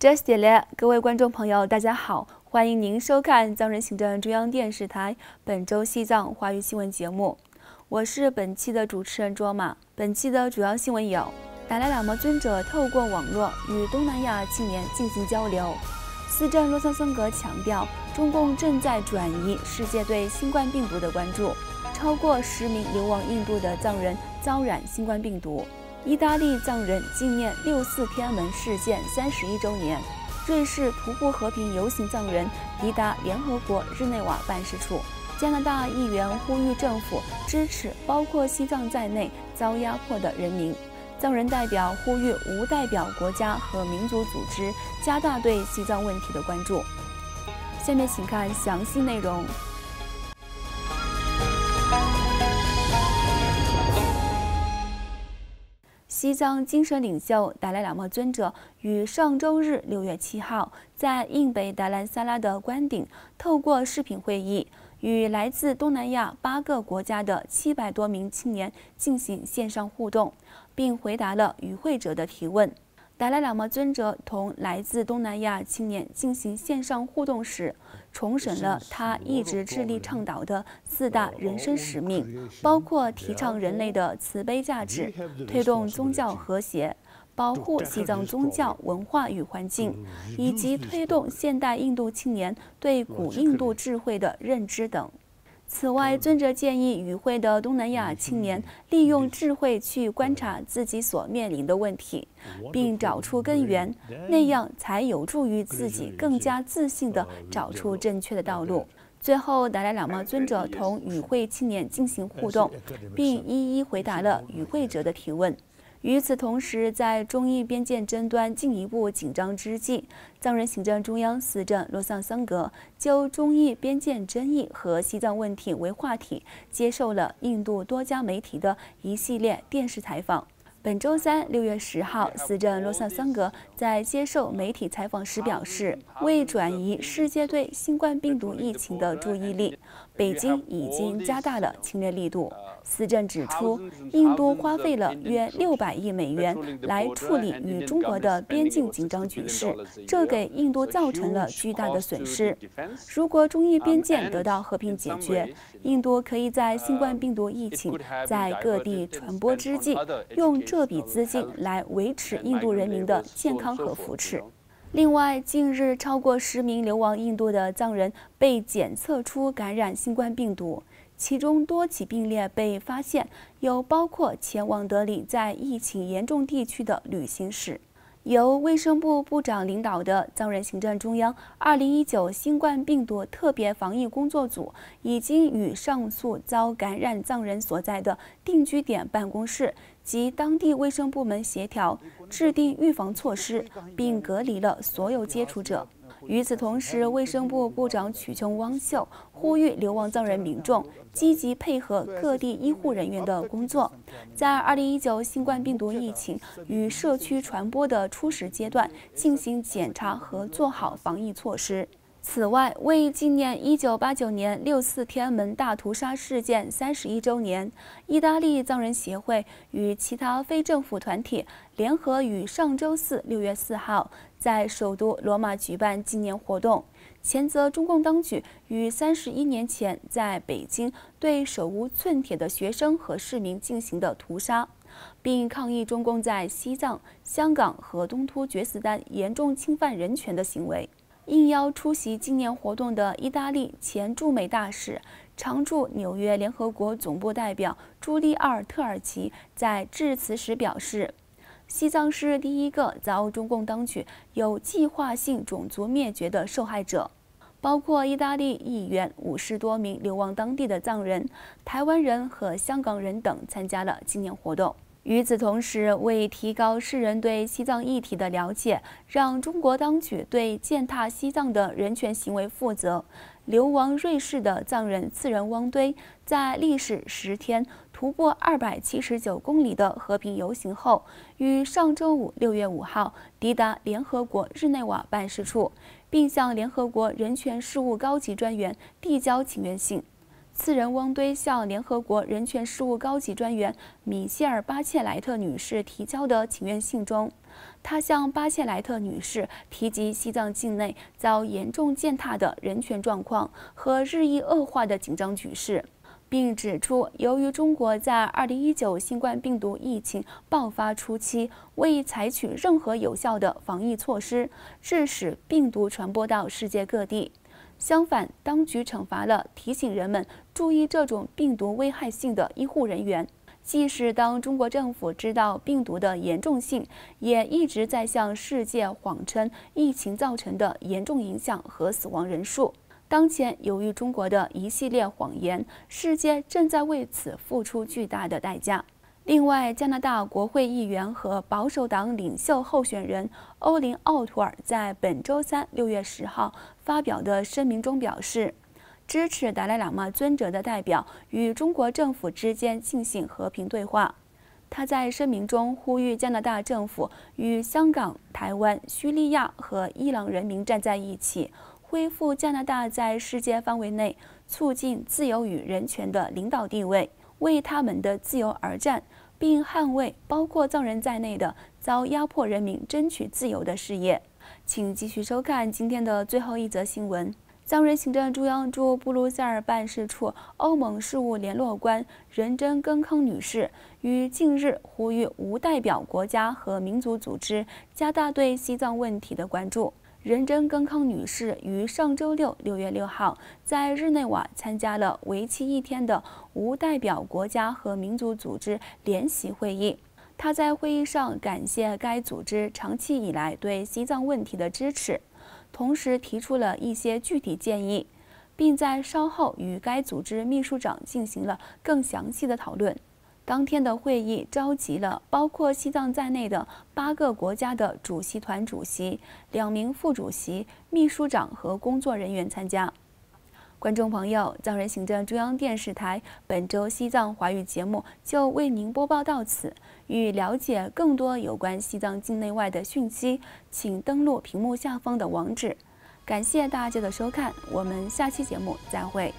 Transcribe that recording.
这些了，各位观众朋友，大家好，欢迎您收看藏人行政中央电视台本周西藏华语新闻节目。我是本期的主持人卓玛。本期的主要新闻有：达赖喇嘛尊者透过网络与东南亚青年进行交流；司政洛桑桑格强调，中共正在转移世界对新冠病毒的关注；超过10名流亡印度的藏人遭染新冠病毒。 意大利藏人纪念6·4天安门事件31周年，瑞士徒步和平游行藏人抵达联合国日内瓦办事处。加拿大议员呼吁政府支持包括西藏在内遭压迫的人民。藏人代表呼吁无代表国家和民族组织加大对西藏问题的关注。下面请看详细内容。 西藏精神领袖达赖喇嘛尊者于上周日6月7号在印北达兰萨拉的官邸透过视频会议，与来自东南亚8个国家的700多名青年进行线上互动，并回答了与会者的提问。达赖喇嘛尊者同来自东南亚青年进行线上互动时，重申了他一直致力倡导的4大人生使命，包括提倡人类的慈悲价值，推动宗教和谐，保护西藏宗教文化与环境，以及推动现代印度青年对古印度智慧的认知等。 此外，尊者建议与会的东南亚青年利用智慧去观察自己所面临的问题，并找出根源，那样才有助于自己更加自信地找出正确的道路。最后，达赖喇嘛尊者同与会青年进行互动，并一一回答了与会者的提问。 与此同时，在中印边界争端进一步紧张之际，藏人行政中央司政洛桑桑格就中印边界争议和西藏问题为话题，接受了印度多家媒体的一系列电视采访。本周三6月10号，司政洛桑桑格在接受媒体采访时表示，为转移世界对新冠病毒疫情的注意力，北京已经加大了侵略力度。 司政指出，印度花费了约600亿美元来处理与中国的边境紧张局势，这给印度造成了巨大的损失。如果中印边界得到和平解决，印度可以在新冠病毒疫情在各地传播之际，用这笔资金来维持印度人民的健康和福祉。 另外，近日超过10名流亡印度的藏人被检测出感染新冠病毒，其中多起病例被发现有包括前往德里在疫情严重地区的旅行史。由卫生部部长领导的藏人行政中央2019新冠病毒特别防疫工作组已经与上述遭感染藏人所在的定居点办公室及当地卫生部门协调，制定预防措施，并隔离了所有接触者。与此同时，卫生部部长曲琼汪秀呼吁流亡藏人民众积极配合各地医护人员的工作，在2019新冠病毒疫情与社区传播的初始阶段进行检查和做好防疫措施。 此外，为纪念1989年6·4天安门大屠杀事件31周年，意大利藏人协会与其他非政府团体联合于上周四6月4号在首都罗马举办纪念活动，谴责中共当局于31年前在北京对手无寸铁的学生和市民进行的屠杀，并抗议中共在西藏、香港和东突厥斯丹严重侵犯人权的行为。 应邀出席纪念活动的意大利前驻美大使、常驻纽约联合国总部代表朱利奥尔特尔奇在致辞时表示，西藏是第一个遭中共当局有计划性种族灭绝的受害者，包括意大利议员50多名流亡当地的藏人、台湾人和香港人等参加了纪念活动。 与此同时，为提高世人对西藏议题的了解，让中国当局对践踏西藏的人权行为负责，流亡瑞士的藏人次仁汪堆在历时10天徒步279公里的和平游行后，于上周五6月5号抵达联合国日内瓦办事处，并向联合国人权事务高级专员递交请愿信。 次仁汪堆向联合国人权事务高级专员米歇尔·巴切莱特女士提交的请愿信中，他向巴切莱特女士提及西藏境内遭严重践踏的人权状况和日益恶化的紧张局势，并指出，由于中国在2019新冠病毒疫情爆发初期未采取任何有效的防疫措施，致使病毒传播到世界各地。相反，当局惩罚了提醒人们注意这种病毒危害性的医护人员。即使当中国政府知道病毒的严重性，也一直在向世界谎称疫情造成的严重影响和死亡人数。当前，由于中国的一系列谎言，世界正在为此付出巨大的代价。另外，加拿大国会议员和保守党领袖候选人欧林·奥图尔在本周三6月10号发表的声明中表示，支持达赖喇嘛尊者的代表与中国政府之间进行和平对话。他在声明中呼吁加拿大政府与香港、台湾、叙利亚和伊朗人民站在一起，恢复加拿大在世界范围内促进自由与人权的领导地位，为他们的自由而战，并捍卫包括藏人在内的遭压迫人民争取自由的事业。请继续收看今天的最后一则新闻。藏人行政中央驻布鲁塞尔办事处欧盟事务联络官仁真根康女士于近日呼吁无代表国家和民族组织加大对西藏问题的关注。仁真根康女士于上周六6月6号在日内瓦参加了为期1天的无代表国家和民族组织联席会议。她在会议上感谢该组织长期以来对西藏问题的支持，同时提出了一些具体建议，并在稍后与该组织秘书长进行了更详细的讨论。当天的会议召集了包括西藏在内的8个国家的主席团主席、2名副主席、秘书长和工作人员参加。观众朋友，藏人行政中央电视台本周西藏华语节目就为您播报到此。欲了解更多有关西藏境内外的讯息，请登录屏幕下方的网址。感谢大家的收看，我们下期节目再会。